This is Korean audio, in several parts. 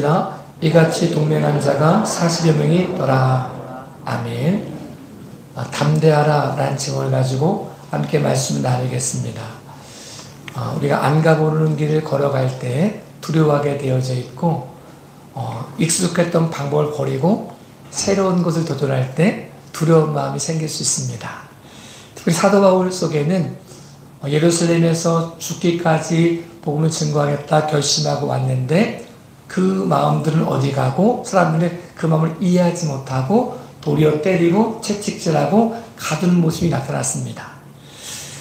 있은지라 이같이 동맹한 자가 40여 명이 있더라. 아멘. 담대하라 라는 제목을 가지고 함께 말씀을 나누겠습니다. 우리가 안 가보는 길을 걸어갈 때 두려워하게 되어져 있고 익숙했던 방법을 버리고 새로운 것을 도전할 때 두려운 마음이 생길 수 있습니다. 특히 사도 바울 속에는 예루살렘에서 죽기까지 복음을 증거하겠다 결심하고 왔는데 그 마음들은 어디 가고 사람들은 그 마음을 이해하지 못하고 도리어 때리고 채찍질하고 가두는 모습이 나타났습니다.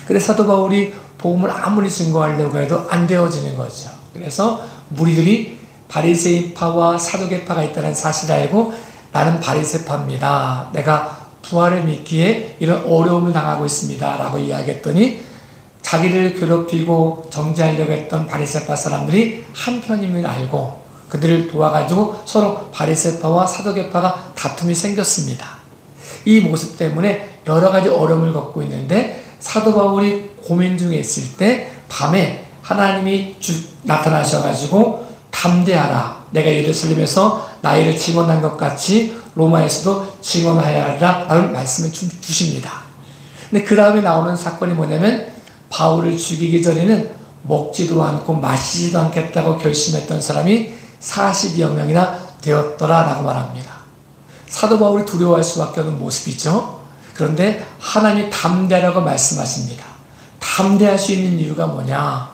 그래서 사도 바울이 복음을 아무리 증거하려고 해도 안 되어지는 거죠. 그래서 무리들이 바리새파와 사두개파가 있다는 사실을 알고 나는 바리새파입니다. 내가 부활을 믿기에 이런 어려움을 당하고 있습니다. 라고 이야기했더니 자기를 괴롭히고 정죄하려고 했던 바리새파 사람들이 한편임을 알고 그들을 도와가지고 서로 바리새파와 사두개파가 다툼이 생겼습니다. 이 모습 때문에 여러 가지 어려움을 겪고 있는데 사도 바울이 고민 중에 있을 때 밤에 하나님이 나타나셔가지고 담대하라. 내가 예루살렘에서 나이를 증언한 것 같이 로마에서도 증언하여야 하리라 라는 말씀을 주십니다. 근데 그 다음에 나오는 사건이 뭐냐면 바울을 죽이기 전에는 먹지도 않고 마시지도 않겠다고 결심했던 사람이 40여 명이나 되었더라 라고 말합니다. 사도 바울이 두려워할 수밖에 없는 모습이죠. 그런데 하나님이 담대하라고 말씀하십니다. 담대할 수 있는 이유가 뭐냐?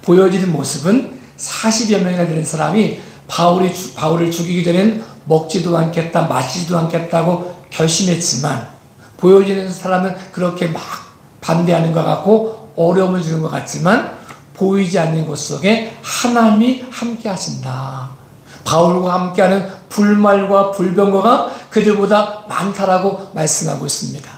보여지는 모습은 40여 명이나 되는 사람이 바울을 죽이기 전에는 먹지도 않겠다, 마시지도 않겠다고 결심했지만 보여지는 사람은 그렇게 막 반대하는 것 같고 어려움을 주는 것 같지만 보이지 않는 곳 속에 하나님이 함께 하신다. 바울과 함께하는 불말과 불병거가 그들보다 많다라고 말씀하고 있습니다.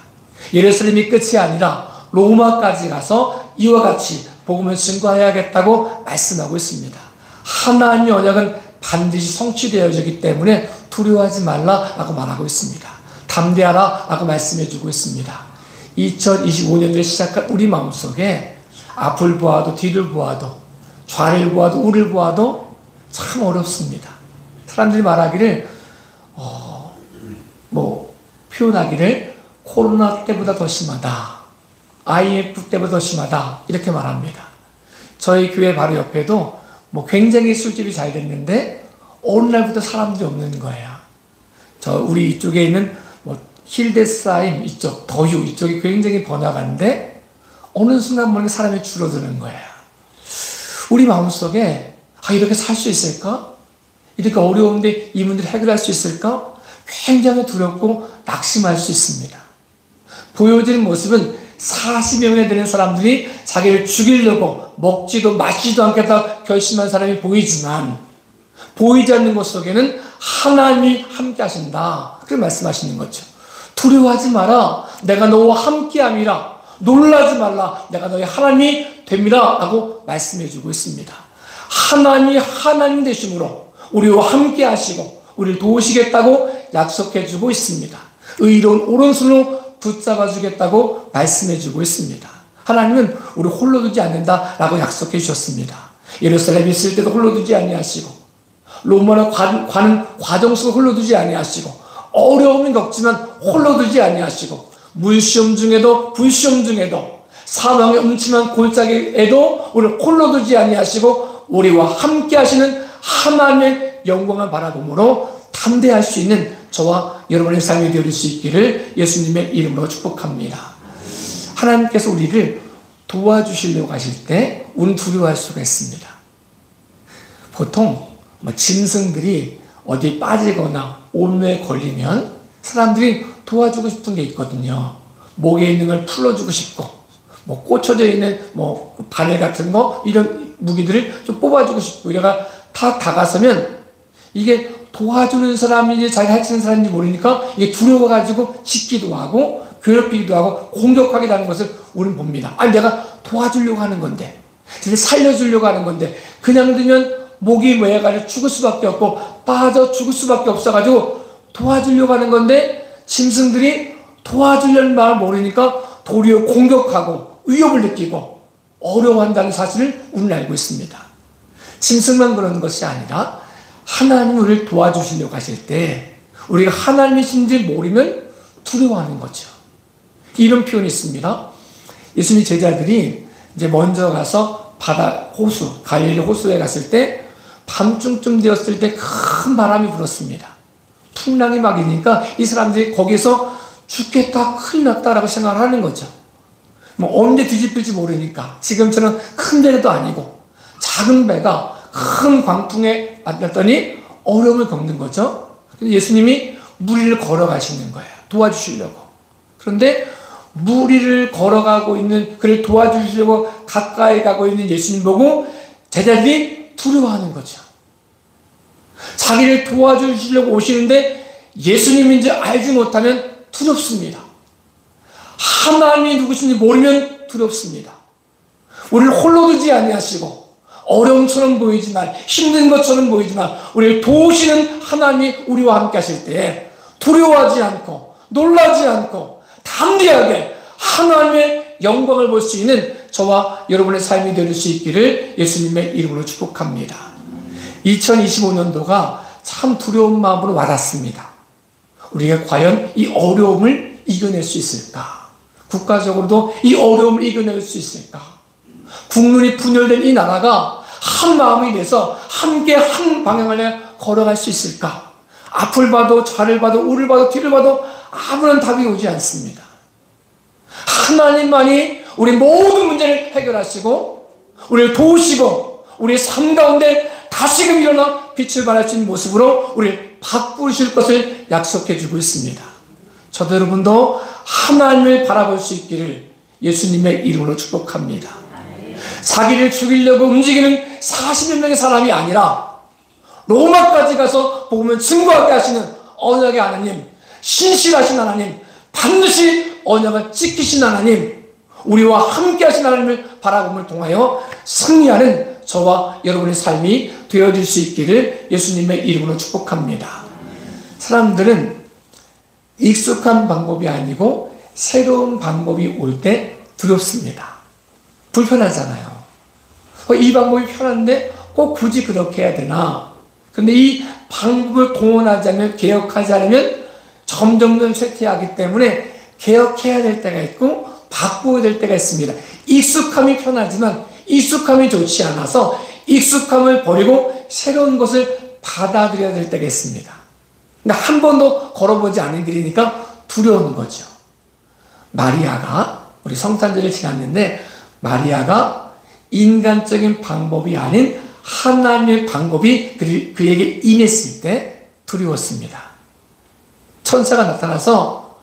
예루살렘이 끝이 아니라 로마까지 가서 이와 같이 복음을 증거해야겠다고 말씀하고 있습니다. 하나님의 언약은 반드시 성취되어지기 때문에 두려워하지 말라라고 말하고 있습니다. 담대하라라고 말씀해주고 있습니다. 2025년도에 시작한 우리 마음속에 앞을 보아도 뒤를 보아도 좌를 보아도 우를 보아도 참 어렵습니다. 사람들이 말하기를 표현하기를 코로나 때보다 더 심하다. IMF 때보다 더 심하다. 이렇게 말합니다. 저희 교회 바로 옆에도 굉장히 술집이 잘 됐는데 어느 날부터 사람들이 없는 거예요. 우리 이쪽에 있는 힐데스하임 이쪽, 더휴 이쪽이 굉장히 번화가인데 어느 순간 보니까 사람이 줄어드는 거예요. 우리 마음속에 이렇게 살 수 있을까? 이렇게 어려운데 이 문제를 해결할 수 있을까? 굉장히 두렵고 낙심할 수 있습니다. 보여지는 모습은 40명에 되는 사람들이 자기를 죽이려고 먹지도 마시지도 않겠다 결심한 사람이 보이지만 보이지 않는 것 속에는 하나님이 함께 하신다. 그렇게 말씀하시는 거죠. 두려워하지 마라. 내가 너와 함께함이라. 놀라지 말라. 내가 너의 하나님이 됩니다. 라고 말씀해 주고 있습니다. 하나님이 하나님 되심으로 우리와 함께 하시고 우리를 도우시겠다고 약속해 주고 있습니다. 의로운 오른손으로 붙잡아 주겠다고 말씀해 주고 있습니다. 하나님은 우리 홀로 두지 않는다라고 약속해 주셨습니다. 예루살렘에 있을 때도 홀로 두지 아니하시고 로마로 가는 과정 속에 홀로 두지 아니하시고 어려움은 겪지만 홀로 두지 아니하시고 물시험 중에도 불시험 중에도 사망의 음침한 골짜기에도 우리를 홀로 두지 아니하시고 우리와 함께 하시는 하나님의 영광을 바라보므로 담대할 수 있는 저와 여러분의 삶이 되어질 수 있기를 예수님의 이름으로 축복합니다. 하나님께서 우리를 도와주시려고 하실 때 우리는 두려워할 수가 있습니다. 보통 짐승들이 어디 빠지거나 온몸에 걸리면 사람들이 도와주고 싶은 게 있거든요. 목에 있는 걸 풀어주고 싶고 꽂혀져 있는 바늘 같은 거 이런 무기들을 좀 뽑아주고 싶고 이래가 다 다가서면 이게 도와주는 사람인지 자기 해치는 사람인지 모르니까 이게 두려워가지고 짖기도 하고 괴롭히기도 하고 공격하기도 하는 것을 우리는 봅니다. 내가 도와주려고 하는 건데 살려주려고 하는 건데 그냥 두면 목이 메어가지고 죽을 수밖에 없고 빠져 죽을 수밖에 없어가지고 도와주려고 하는 건데 짐승들이 도와주려는 마음을 모르니까 도리어 공격하고 위협을 느끼고 어려워한다는 사실을 우리는 알고 있습니다. 짐승만 그러는 것이 아니라 하나님이 우리를 도와주시려고 하실 때 우리가 하나님이신지 모르면 두려워하는 거죠. 이런 표현이 있습니다. 예수님 제자들이 이제 먼저 가서 바다, 호수, 갈릴리 호수에 갔을 때 밤중쯤 되었을 때 큰 바람이 불었습니다. 풍랑이 막 이니까 이 사람들이 거기서 죽겠다, 큰일 났다라고 생각을 하는 거죠. 뭐 언제 뒤집힐지 모르니까 지금처럼 큰 배도 아니고 작은 배가 큰 광풍에 맞았더니 어려움을 겪는 거죠. 예수님이 물 위를 걸어가시는 거예요. 도와주시려고. 그런데 물 위를 걸어가고 있는, 그를 도와주시려고 가까이 가고 있는 예수님 보고 제자들이 두려워하는 거죠. 자기를 도와주시려고 오시는데 예수님인지 알지 못하면 두렵습니다. 하나님이 누구신지 모르면 두렵습니다. 우리를 홀로 두지 아니하시고 어려움처럼 보이지만, 힘든 것처럼 보이지만 우리를 도우시는 하나님이 우리와 함께 하실 때 두려워하지 않고 놀라지 않고 담대하게 하나님의 영광을 볼 수 있는 저와 여러분의 삶이 될 수 있기를 예수님의 이름으로 축복합니다. 2025년도가 참 두려운 마음으로 와닿습니다. 우리가 과연 이 어려움을 이겨낼 수 있을까? 국가적으로도 이 어려움을 이겨낼 수 있을까? 국론이 분열된 이 나라가 한 마음이 돼서 함께 한 방향을 걸어갈 수 있을까? 앞을 봐도 좌를 봐도 우를 봐도 뒤를 봐도 아무런 답이 오지 않습니다. 하나님만이 우리 모든 문제를 해결하시고 우리를 도우시고 우리의 삶 가운데 다시금 일어나 빛을 발할 수 있는 모습으로 우리를 바꾸실 것을 약속해 주고 있습니다. 저도 여러분도 하나님을 바라볼 수 있기를 예수님의 이름으로 축복합니다. 자기를 죽이려고 움직이는 40여 명의 사람이 아니라 로마까지 가서 복음을 증거하게 하시는 언약의 하나님, 신실하신 하나님, 반드시 언약을 지키신 하나님, 우리와 함께 하신 하나님을 바라봄을 통하여 승리하는 저와 여러분의 삶이 되어질 수 있기를 예수님의 이름으로 축복합니다. 사람들은 익숙한 방법이 아니고 새로운 방법이 올 때 두렵습니다. 불편하잖아요. 이 방법이 편한데 꼭 굳이 그렇게 해야 되나? 근데 이 방법을 동원하지 않으면, 개혁하지 않으면 점점 쇠퇴하기 때문에 개혁해야 될 때가 있고 바꾸어야 될 때가 있습니다. 익숙함이 편하지만 익숙함이 좋지 않아서 익숙함을 버리고 새로운 것을 받아들여야 될 때가 있습니다. 그러니까 한 번도 걸어보지 않은 길이니까 두려운 거죠. 마리아가, 우리 성탄절을 지났는데 마리아가 인간적인 방법이 아닌 하나님의 방법이 그에게 임했을 때 두려웠습니다. 천사가 나타나서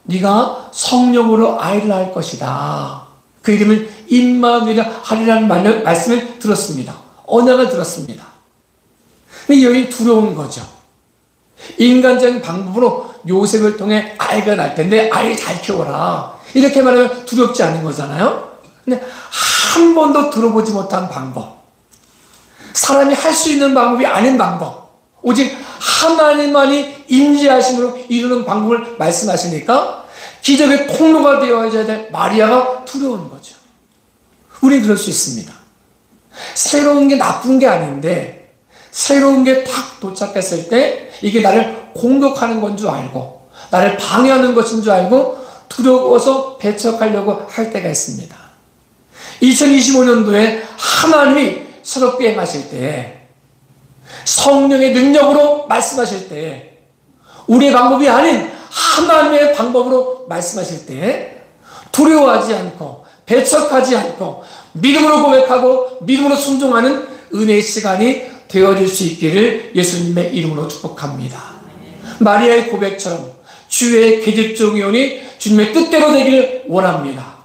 네가 성령으로 아이를 낳을 것이다. 그 이름을 임마누엘이라 하리라는 말씀을 들었습니다. 언약을 들었습니다. 근데 여기 두려운 거죠. 인간적인 방법으로 요셉을 통해 아이가 날 텐데 아이 잘 키워라. 이렇게 말하면 두렵지 않은 거잖아요. 근데 한 번도 들어보지 못한 방법, 사람이 할 수 있는 방법이 아닌 방법, 오직 하나님만이 임재하심으로 이루는 방법을 말씀하시니까 기적의 통로가 되어야 될 마리아가 두려운 거죠. 우린 그럴 수 있습니다. 새로운 게 나쁜 게 아닌데 새로운 게 탁 도착했을 때 이게 나를 공격하는 건 줄 알고 나를 방해하는 것인 줄 알고 두려워서 배척하려고 할 때가 있습니다. 2025년도에 하나님이 새롭게 행하실 때, 성령의 능력으로 말씀하실 때, 우리의 방법이 아닌 하나님의 방법으로 말씀하실 때 두려워하지 않고 배척하지 않고 믿음으로 고백하고 믿음으로 순종하는 은혜의 시간이 되어질 수 있기를 예수님의 이름으로 축복합니다. 마리아의 고백처럼 주의 계집종이 오니 주님의 뜻대로 되기를 원합니다.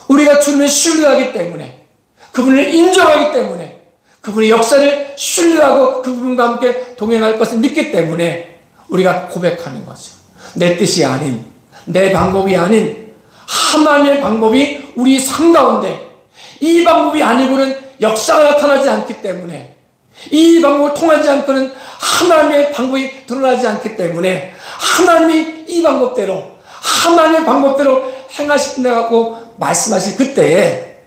우리가 주님을 신뢰하기 때문에, 그분을 인정하기 때문에, 그분의 역사를 신뢰하고 그분과 함께 동행할 것을 믿기 때문에 우리가 고백하는 거죠. 내 뜻이 아닌, 내 방법이 아닌 하나님의 방법이 우리 삶 가운데, 이 방법이 아니고는 역사가 나타나지 않기 때문에, 이 방법을 통하지 않고는 하나님의 방법이 드러나지 않기 때문에 하나님이 이 방법대로, 하나님의 방법대로 행하신다고 말씀하실 그때에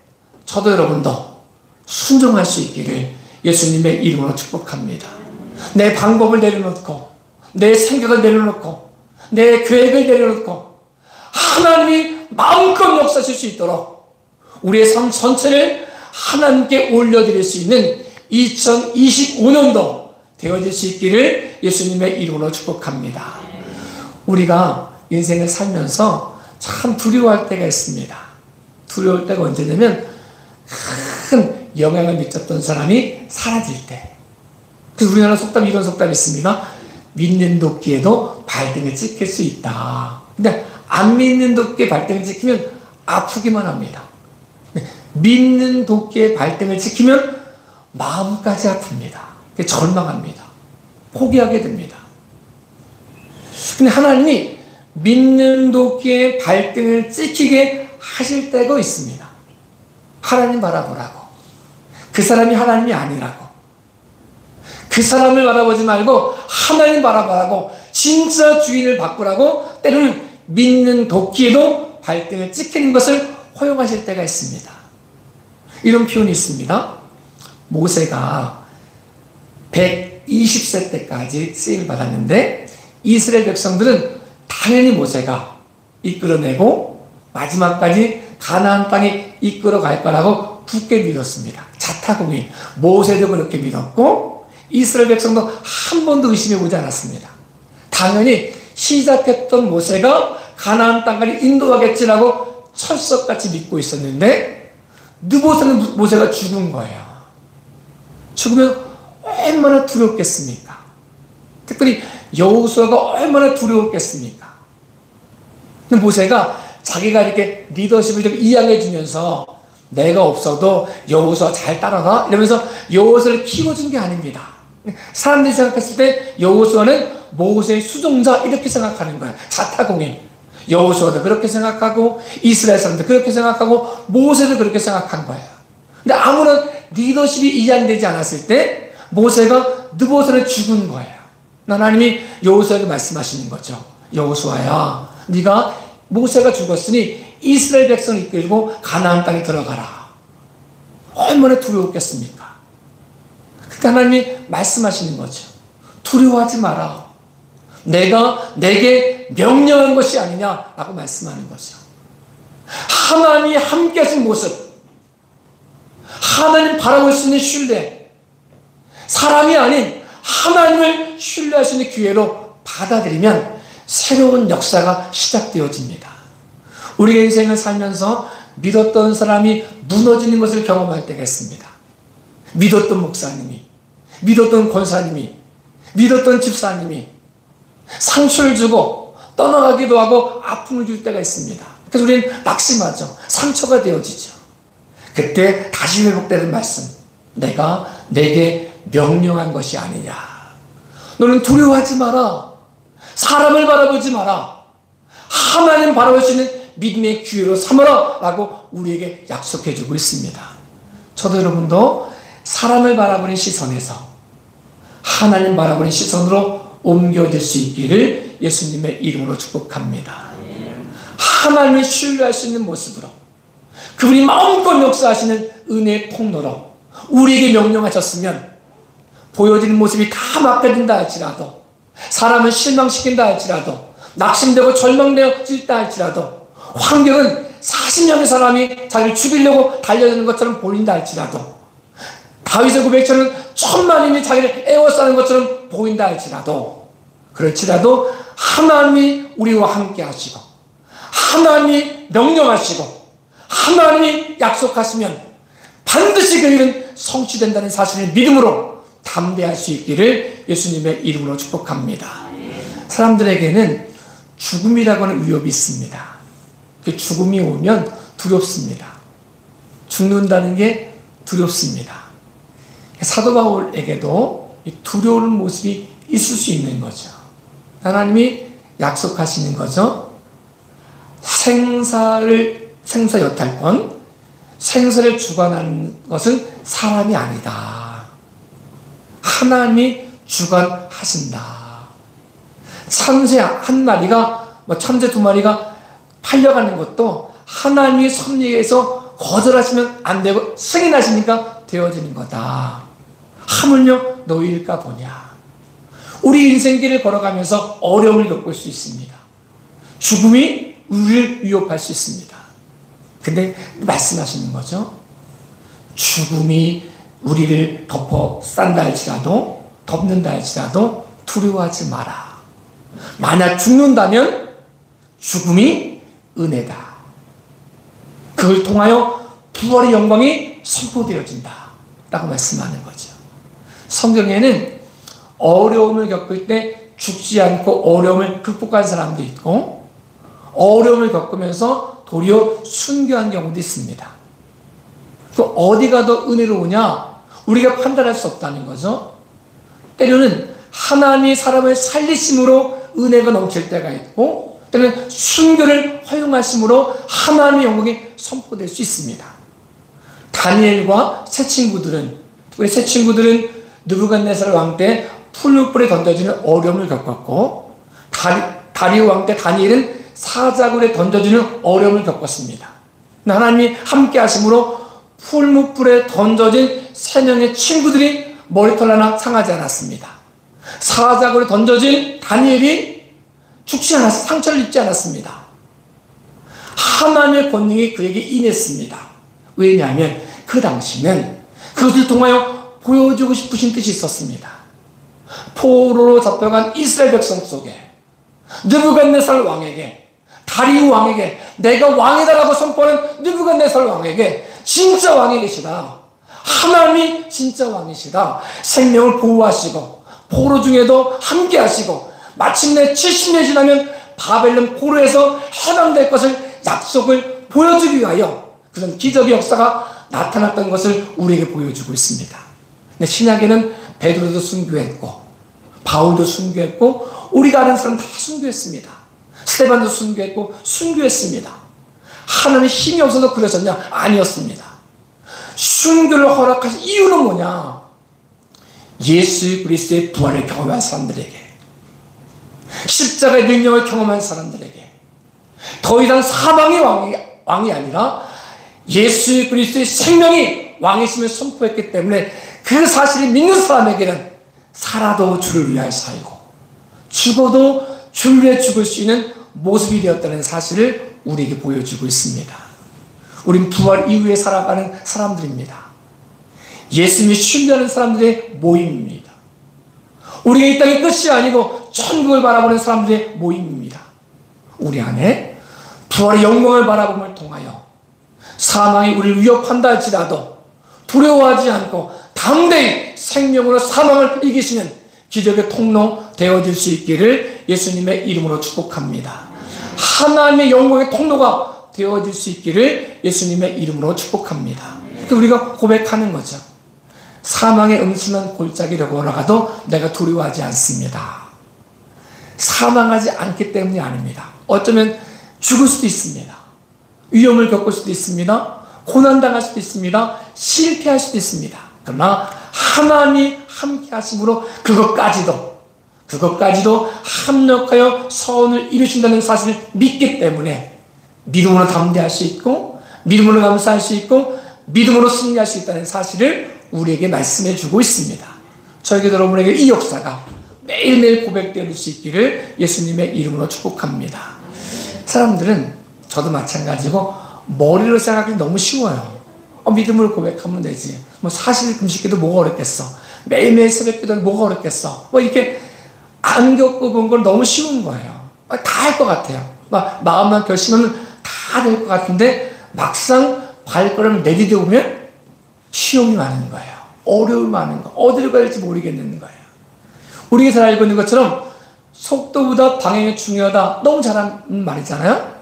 저도 여러분도 순종할 수 있기를 예수님의 이름으로 축복합니다. 내 방법을 내려놓고, 내 생각을 내려놓고, 내 계획을 내려놓고 하나님이 마음껏 역사하실 수 있도록 우리의 삶 전체를 하나님께 올려드릴 수 있는 2025년도 되어질 수 있기를 예수님의 이름으로 축복합니다. 우리가 인생을 살면서 참 두려워할 때가 있습니다. 두려울 때가 언제냐면 큰 영향을 미쳤던 사람이 사라질 때. 그래서 우리나라 속담, 이런 속담이 있습니다. 믿는 도끼에도 발등을 찍힐 수 있다. 근데 안 믿는 도끼에 발등을 찍히면 아프기만 합니다. 믿는 도끼에 발등을 찍히면 마음까지 아픕니다. 절망합니다. 포기하게 됩니다. 근데 하나님이 믿는 도끼에 발등을 찍히게 하실 때가 있습니다. 하나님 바라보라고. 그 사람이 하나님이 아니라고. 그 사람을 바라보지 말고 하나님 바라보라고, 진짜 주인을 바꾸라고, 때로는 믿는 도끼에도 발등을 찍히는 것을 허용하실 때가 있습니다. 이런 표현이 있습니다. 모세가 120세 때까지 쓰임을 받았는데 이스라엘 백성들은 당연히 모세가 이끌어내고 마지막까지 가나안 땅에 이끌어갈 거라고 굳게 믿었습니다. 자타공인 모세도 그렇게 믿었고 이스라엘 백성도 한 번도 의심해보지 않았습니다. 당연히 시작했던 모세가 가나안 땅까지 인도하겠지라고 철석같이 믿고 있었는데 느보산은 모세가 죽은 거예요. 죽으면 얼마나 두렵겠습니까? 특별히 여호수아가 얼마나 두려웠겠습니까? 근데 모세가 자기가 이렇게 리더십을 좀 이양해 주면서 내가 없어도 여호수아 잘 따라가 이러면서 여호수아를 키워준 게 아닙니다. 사람들이 생각했을 때 여호수아는 모세의 수종자 이렇게 생각하는 거예요. 자타공인. 여호수아도 그렇게 생각하고 이스라엘 사람도 그렇게 생각하고 모세도 그렇게 생각한 거예요. 근데 아무런 리더십이 이양되지 않았을 때 모세가 느보산에 죽은 거예요. 하나님이 여호수아에게 말씀하시는 거죠. 여호수아야, 네가 모세가 죽었으니 이스라엘 백성을 이끌고 가나안 땅에 들어가라. 얼마나 두려웠겠습니까? 그때 하나님이 말씀하시는 거죠. 두려워하지 마라. 내가 내게 명령한 것이 아니냐라고 말씀하는 거죠. 하나님이 함께 하신 모습, 하나님 바라볼 수 있는 신뢰, 사람이 아닌 하나님을 신뢰할 수 있는 기회로 받아들이면 새로운 역사가 시작되어집니다. 우리의 인생을 살면서 믿었던 사람이 무너지는 것을 경험할 때가 있습니다. 믿었던 목사님이, 믿었던 권사님이, 믿었던 집사님이 상처를 주고 떠나가기도 하고 아픔을 줄 때가 있습니다. 그래서 우리는 낙심하죠. 상처가 되어지죠. 그때 다시 회복되는 말씀, 내가 내게 명령한 것이 아니냐. 너는 두려워하지 마라. 사람을 바라보지 마라. 하나님 바라볼 수 있는 믿음의 기회로 삼아라 라고 우리에게 약속해 주고 있습니다. 저도 여러분도 사람을 바라보는 시선에서 하나님 바라보는 시선으로 옮겨질 수 있기를 예수님의 이름으로 축복합니다. 하나님을 신뢰할 수 있는 모습으로, 그분이 마음껏 역사하시는 은혜의 통로로 우리에게 명령하셨으면 보여지는 모습이 다 막혀진다 할지라도, 사람을 실망시킨다 할지라도, 낙심되고 절망되어질다 할지라도, 환경은 40명의 사람이 자기를 죽이려고 달려드는 것처럼 보인다 할지라도, 다윗의 고백처럼 1000만인이 자기를 애워싸는 것처럼 보인다 할지라도, 그렇지라도 하나님이 우리와 함께 하시고 하나님이 명령하시고 하나님이 약속하시면 반드시 그 일은 성취된다는 사실을 믿음으로 담대할 수 있기를 예수님의 이름으로 축복합니다. 사람들에게는 죽음이라고 하는 위협이 있습니다. 그 죽음이 오면 두렵습니다. 죽는다는 게 두렵습니다. 사도 바울에게도 두려운 모습이 있을 수 있는 거죠. 하나님이 약속하시는 거죠. 생사 여탈권, 생사를 주관하는 것은 사람이 아니다. 하나님이 주관하신다. 참새 한 마리가, 참새 두 마리가 팔려가는 것도 하나님의 섭리에서 거절하시면 안 되고 승인하시니까 되어지는 거다. 하물며 너희일까 보냐. 우리 인생길을 걸어가면서 어려움을 겪을 수 있습니다. 죽음이 우리를 위협할 수 있습니다. 근데 말씀하시는 거죠. 죽음이 우리를 덮는다 할지라도 두려워하지 마라. 만약 죽는다면 죽음이 은혜다. 그걸 통하여 부활의 영광이 선포되어진다 라고 말씀하는 거죠. 성경에는 어려움을 겪을 때 죽지 않고 어려움을 극복한 사람도 있고, 어려움을 겪으면서 도리어 순교한 경우도 있습니다. 그 어디가 더 은혜로우냐? 우리가 판단할 수 없다는 거죠. 때로는 하나님이 사람을 살리심으로 은혜가 넘칠 때가 있고, 때로는 순교를 허용하심으로 하나님의 영광이 선포될 수 있습니다. 다니엘과 우리 세 친구들은 느부갓네살 왕 때 풀무불에 던져지는 어려움을 겪었고, 다리오 왕 때 다니엘은 사자굴에 던져지는 어려움을 겪었습니다. 하나님이 함께 하심으로 풀무불에 던져진 세 명의 친구들이 머리털 하나 상하지 않았습니다. 사자굴에 던져진 다니엘이 상처를 입지 않았습니다. 하나님의 권능이 그에게 임했습니다. 왜냐하면 그 당시는 그것을 통하여 보여주고 싶으신 뜻이 있었습니다. 포로로 잡혀간 이스라엘 백성 속에 느부갓네살 왕에게, 다리우 왕에게, 내가 왕이다라고 선포하는 느부갓네살 왕에게 진짜 왕이 계시다. 하나님이 진짜 왕이시다. 생명을 보호하시고 포로 중에도 함께 하시고 마침내 70년이 지나면 바벨론 포로에서 해방될 것을 약속을 보여주기 위하여 그런 기적의 역사가 나타났던 것을 우리에게 보여주고 있습니다. 근데 신약에는 베드로도 순교했고 바울도 순교했고 우리가 아는 사람 다 순교했습니다. 스데반도 순교했고 순교했습니다. 하나님의 힘이 없어서 그러셨냐? 아니었습니다. 순교를 허락하신 이유는 뭐냐? 예수 그리스도의 부활을 경험한 사람들에게, 십자가의 능력을 경험한 사람들에게, 더 이상 사망의 왕이 아니라 예수 그리스도의 생명이 왕이심을 선포했기 때문에 그 사실을 믿는 사람에게는 살아도 주를 위하여 살고 죽어도 주를 위해 죽을 수 있는 모습이 되었다는 사실을 우리에게 보여주고 있습니다. 우린 부활 이후에 살아가는 사람들입니다. 예수님이 순교하는 사람들의 모임입니다. 우리가 이 땅의 끝이 아니고 천국을 바라보는 사람들의 모임입니다. 우리 안에 부활의 영광을 바라봄을 통하여 사망이 우리를 위협한다 할지라도 두려워하지 않고 담대히 생명으로 사망을 이기시는 기적의 통로 되어질 수 있기를 예수님의 이름으로 축복합니다. 하나님의 영광의 통로가 되어질 수 있기를 예수님의 이름으로 축복합니다. 우리가 고백하는 거죠. 사망의 음침한 골짜기를 걸어가도 내가 두려워하지 않습니다. 사망하지 않기 때문이 아닙니다. 어쩌면 죽을 수도 있습니다. 위험을 겪을 수도 있습니다. 고난당할 수도 있습니다. 실패할 수도 있습니다. 그러나 하나님이 함께 하심으로 그것까지도 합력하여 선을 이루신다는 사실을 믿기 때문에 믿음으로 담대할 수 있고 믿음으로 감사할 수 있고 믿음으로 승리할 수 있다는 사실을 우리에게 말씀해 주고 있습니다. 저에게 여러분에게 이 역사가 매일매일 고백되어질 수 있기를 예수님의 이름으로 축복합니다. 사람들은 저도 마찬가지고 머리로 생각하기 너무 쉬워요. 믿음으로 고백하면 되지. 사실 금식기도 뭐가 어렵겠어. 매일매일 새벽기도 뭐가 어렵겠어. 이렇게 안 겪어본 건 너무 쉬운 거예요. 다 할 것 같아요. 마음만 결심하면 다 될 것 같은데 막상 발걸음을 내디뎌 보면 시험이 많은 거예요. 어려움이 많은 거예요. 어디로 가야 할지 모르겠는 거예요. 우리가 잘 알고 있는 것처럼 속도보다 방향이 중요하다. 너무 잘하는 말이잖아요.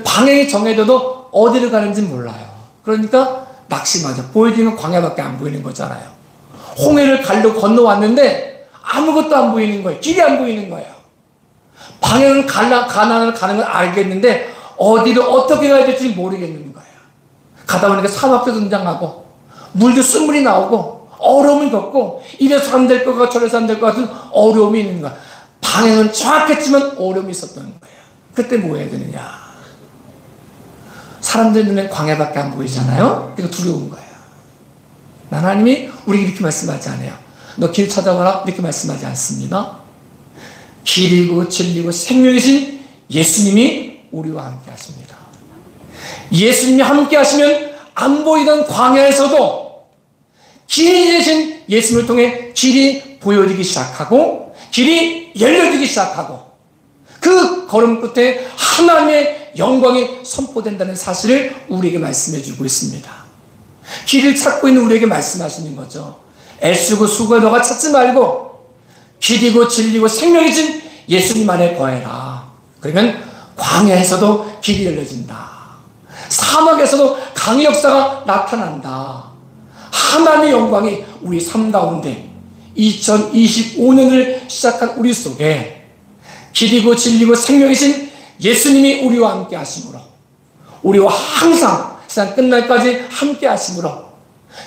방향이 정해져도 어디로 가는지 몰라요. 그러니까 낙심하죠. 보이는 광야밖에 안 보이는 거잖아요. 홍해를 가려고 건너왔는데 아무것도 안 보이는 거예요. 길이 안 보이는 거예요. 방향은 가나안을 가는 걸 알겠는데 어디로 어떻게 가야 될지 모르겠는 거예요. 가다 보니까 사막도 등장하고 물도 쓴물이 나오고 어려움을 겪고 이래서 안 될 것 같고 저래서 안 될 것 같은 어려움이 있는 거야. 방향은 정확했지만 어려움이 있었던 거예요. 그때 뭐 해야 되느냐. 사람들 눈에 광야밖에 안 보이잖아요. 그러니까 두려운 거예요. 하나님이 우리에게 이렇게 말씀하지 않아요. 너 길 찾아가라 이렇게 말씀하지 않습니다. 길이고 진리고 생명이신 예수님이 우리와 함께 하십니다. 예수님이 함께 하시면 안 보이던 광야에서도 길이 되신 예수님을 통해 길이 보여지기 시작하고 길이 열려지기 시작하고 그 걸음 끝에 하나님의 영광이 선포된다는 사실을 우리에게 말씀해 주고 있습니다. 길을 찾고 있는 우리에게 말씀하시는 거죠. 애쓰고 수고해 너가 찾지 말고 길이고 진리고 생명이신 예수님 안에 거해라. 그러면 광야에서도 길이 열려진다. 사막에서도 강의 역사가 나타난다. 하나님의 영광이 우리 삶 가운데 2025년을 시작한 우리 속에 길이고 진리고 생명이신 예수님이 우리와 함께 하심으로 우리와 항상 세상 끝날까지 함께 하심으로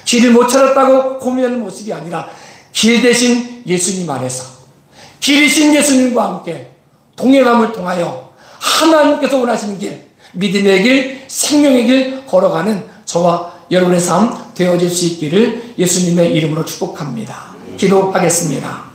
길을 못 찾았다고 고민하는 모습이 아니라 길 대신 예수님 안에서 길이신 예수님과 함께 동행함을 통하여 하나님께서 원하시는 길, 믿음의 길, 생명의 길 걸어가는 저와 여러분의 삶 되어질 수 있기를 예수님의 이름으로 축복합니다. 기도하겠습니다.